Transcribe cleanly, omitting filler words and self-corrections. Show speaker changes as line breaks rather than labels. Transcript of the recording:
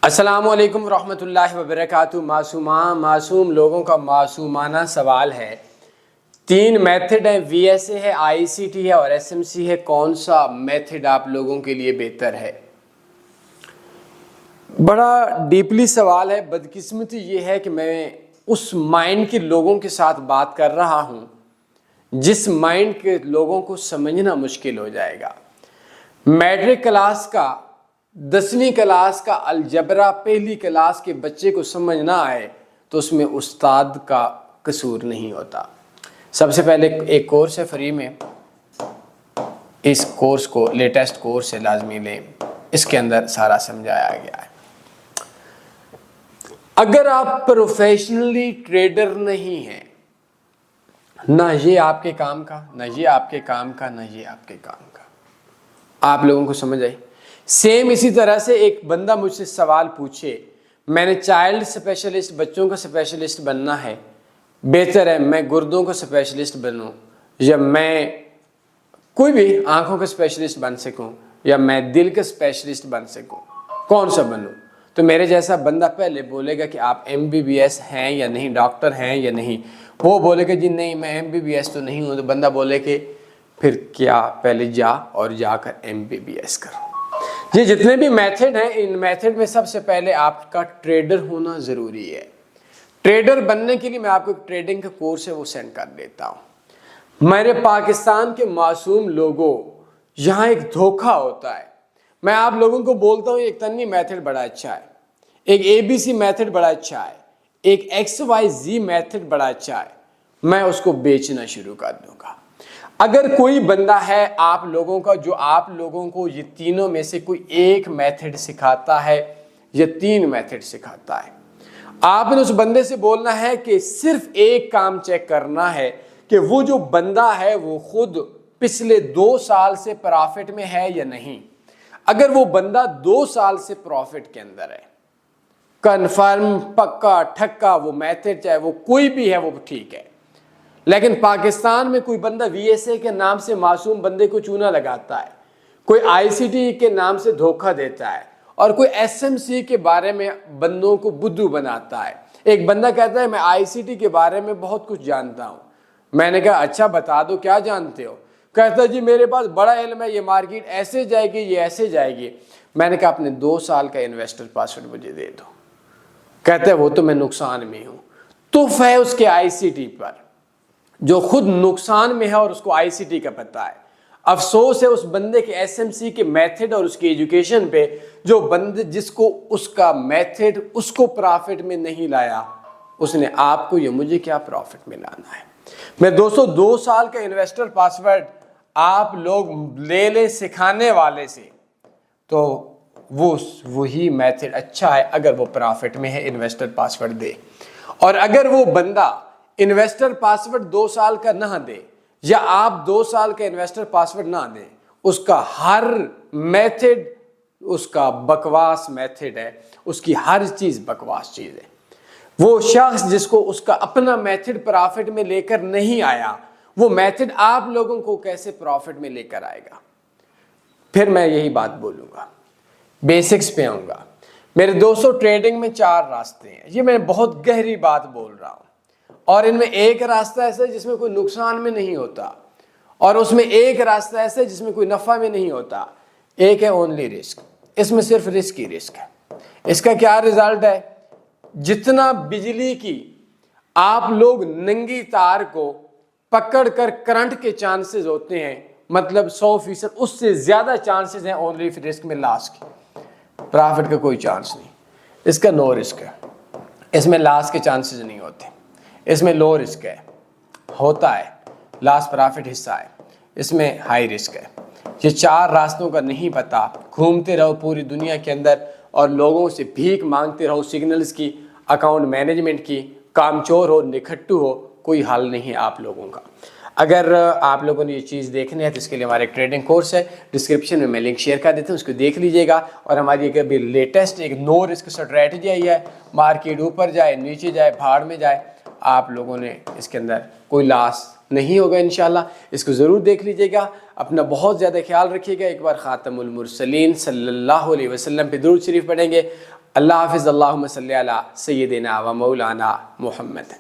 السلام علیکم ورحمۃ اللہ وبرکاتہ۔ معصوم لوگوں کا معصومانہ سوال ہے۔ 3 میتھڈ ہیں، وی ایس اے ہے، آئی سی ٹی ہے اور ایس ایم سی ہے۔ کون سا میتھڈ آپ لوگوں کے لیے بہتر ہے؟ بڑا ڈیپلی سوال ہے۔ بدقسمتی یہ ہے کہ میں اس مائنڈ کے لوگوں کے ساتھ بات کر رہا ہوں جس مائنڈ کے لوگوں کو سمجھنا مشکل ہو جائے گا۔ میٹرک کلاس کا 10ویں کلاس کا الجبرا پہلی کلاس کے بچے کو سمجھ نہ آئے تو اس میں استاد کا قصور نہیں ہوتا۔ سب سے پہلے ایک کورس ہے فری میں، اس کورس کو لیٹسٹ کورس ہے، لازمی لیں، اس کے اندر سارا سمجھایا گیا ہے۔ اگر آپ پروفیشنلی ٹریڈر نہیں ہیں، نہ یہ آپ کے کام کا، نہ یہ آپ کے کام کا، نہ یہ آپ کے کام کا، آپ لوگوں کو سمجھ آئی؟ سیم اسی طرح سے ایک بندہ مجھ سے سوال پوچھے، میں نے چائلڈ اسپیشلسٹ، بچوں کا اسپیشلسٹ بننا ہے، بہتر ہے میں گردوں کا اسپیشلسٹ بنوں یا میں کوئی بھی آنکھوں کا اسپیشلسٹ بن سکوں یا میں دل کا اسپیشلسٹ بن سکوں، کون سا بنوں؟ تو میرے جیسا بندہ پہلے بولے گا کہ آپ ایم بی بی ایس ہیں یا نہیں، ڈاکٹر ہیں یا نہیں۔ وہ بولے گا جی نہیں میں ایم بی بی ایس تو نہیں ہوں، تو بندہ بولے کہ پھر کیا، پہلے جا اور جا کر ایم بی بی ایس کرو۔ یہ جتنے بھی میتھڈ ہیں، ان میتھڈ میں سب سے پہلے آپ کا ٹریڈر ہونا ضروری ہے۔ ٹریڈر بننے کے لیے میں آپ کو ایک ٹریڈنگ کا کورس ہے وہ سینڈ کر دیتا ہوں۔ میرے پاکستان کے معصوم لوگوں، یہاں ایک دھوکہ ہوتا ہے۔ میں آپ لوگوں کو بولتا ہوں ایک تنوی میتھڈ بڑا اچھا ہے، ایک اے بی سی میتھڈ بڑا اچھا ہے، ایک ایکس وائی زی میتھڈ بڑا اچھا ہے، میں اس کو بیچنا شروع کر دوں گا۔ اگر کوئی بندہ ہے آپ لوگوں کا جو آپ لوگوں کو یہ تینوں میں سے کوئی ایک میتھڈ سکھاتا ہے یا 3 میتھڈ سکھاتا ہے، آپ نے اس بندے سے بولنا ہے کہ صرف ایک کام چیک کرنا ہے کہ وہ جو بندہ ہے وہ خود پچھلے 2 سال سے پرافٹ میں ہے یا نہیں۔ اگر وہ بندہ 2 سال سے پرافٹ کے اندر ہے، کنفرم، پکا ٹھکا، وہ میتھڈ چاہے وہ کوئی بھی ہے وہ ٹھیک ہے۔ لیکن پاکستان میں کوئی بندہ وی ایس اے کے نام سے معصوم بندے کو چونا لگاتا ہے، کوئی آئی سی ٹی کے نام سے دھوکہ دیتا ہے، اور کوئی ایس ایم سی کے بارے میں بندوں کو بدھو بناتا ہے۔ ایک بندہ کہتا ہے میں آئی سی ٹی کے بارے میں بہت کچھ جانتا ہوں۔ میں نے کہا اچھا بتا دو کیا جانتے ہو؟ کہتا جی میرے پاس بڑا علم ہے، یہ مارکیٹ ایسے جائے گی، یہ ایسے جائے گی۔ میں نے کہا اپنے 2 سال کا انویسٹر پاسورڈ مجھے دے دو۔ کہتا ہے وہ تو میں نقصان میں ہوں۔ تف ہے اس کے آئی سی ٹی پر جو خود نقصان میں ہے اور اس کو آئی سی ٹی کا پتہ ہے۔ افسوس ہے اس بندے کے ایس ایم سی کے میتھڈ اور اس کی ایجوکیشن پہ، جو بندے جس کو اس کا میتھڈ اس کو پرافٹ میں نہیں لایا، اس نے آپ کو یا مجھے کیا پرافٹ میں لانا ہے۔ میں دوستو 2 سال کا انویسٹر پاسورڈ آپ لوگ لے لیں سکھانے والے سے، تو وہی میتھڈ اچھا ہے اگر وہ پرافٹ میں ہے، انویسٹر پاسورڈ دے۔ اور اگر وہ بندہ انویسٹر پاسورڈ 2 سال کا نہ دے یا آپ 2 سال کا انویسٹر پاسورڈ نہ دیں، اس کا ہر میتھڈ اس کا بکواس میتھڈ ہے، اس کی ہر چیز بکواس چیز ہے۔ وہ شخص جس کو اس کا اپنا میتھڈ پرافٹ میں لے کر نہیں آیا، وہ میتھڈ آپ لوگوں کو کیسے پرافٹ میں لے کر آئے گا؟ پھر میں یہی بات بولوں گا، بیسکس پہ آؤں گا۔ میرے دوستو ٹریڈنگ میں 4 راستے ہیں، یہ میں بہت گہری بات بول رہا ہوں، اور ان میں ایک راستہ ایسا ہے جس میں کوئی نقصان میں نہیں ہوتا، اور اس میں ایک راستہ ایسا ہے جس میں کوئی نفع میں نہیں ہوتا۔ ایک ہے اونلی رسک، اس میں صرف رسک ہی رسک ہے۔ اس کا کیا رزلٹ ہے؟ جتنا بجلی کی آپ لوگ ننگی تار کو پکڑ کر کرنٹ کے چانسز ہوتے ہیں، مطلب 100%، اس سے زیادہ چانسز ہیں اونلی رسک میں لاس کی۔ پرافٹ کا کوئی چانس نہیں، اس کا نو رسک ہے، اس میں لاس کے چانسز نہیں ہوتے، اس میں لو رسک ہے، ہوتا ہے لاس پرافٹ حصہ ہے، اس میں ہائی رسک ہے۔ یہ 4 راستوں کا نہیں پتا، گھومتے رہو پوری دنیا کے اندر اور لوگوں سے بھیک مانگتے رہو، سگنلز کی، اکاؤنٹ مینجمنٹ کی، کام چور ہو، نکھٹو ہو، کوئی حل نہیں ہے آپ لوگوں کا۔ اگر آپ لوگوں نے یہ چیز دیکھنی ہے تو اس کے لیے ہمارا ایک ٹریڈنگ کورس ہے، ڈسکرپشن میں لنک شیئر کر دیتا ہوں، اس کو دیکھ لیجئے گا۔ اور ہماری ایک ابھی لیٹسٹ ایک نو رسک اسٹریٹجی آئی ہے، مارکیٹ اوپر جائے نیچے جائے بھاڑ میں جائے، آپ لوگوں نے اس کے اندر کوئی لاس نہیں ہوگا انشاءاللہ۔ اس کو ضرور دیکھ لیجئے گا، اپنا بہت زیادہ خیال رکھیے گا۔ ایک بار خاتم المرسلین صلی اللہ علیہ وسلم پہ درود شریف پڑھیں گے۔ اللہ حافظ. اللہم صلی علی سیدنا و مولانا محمد.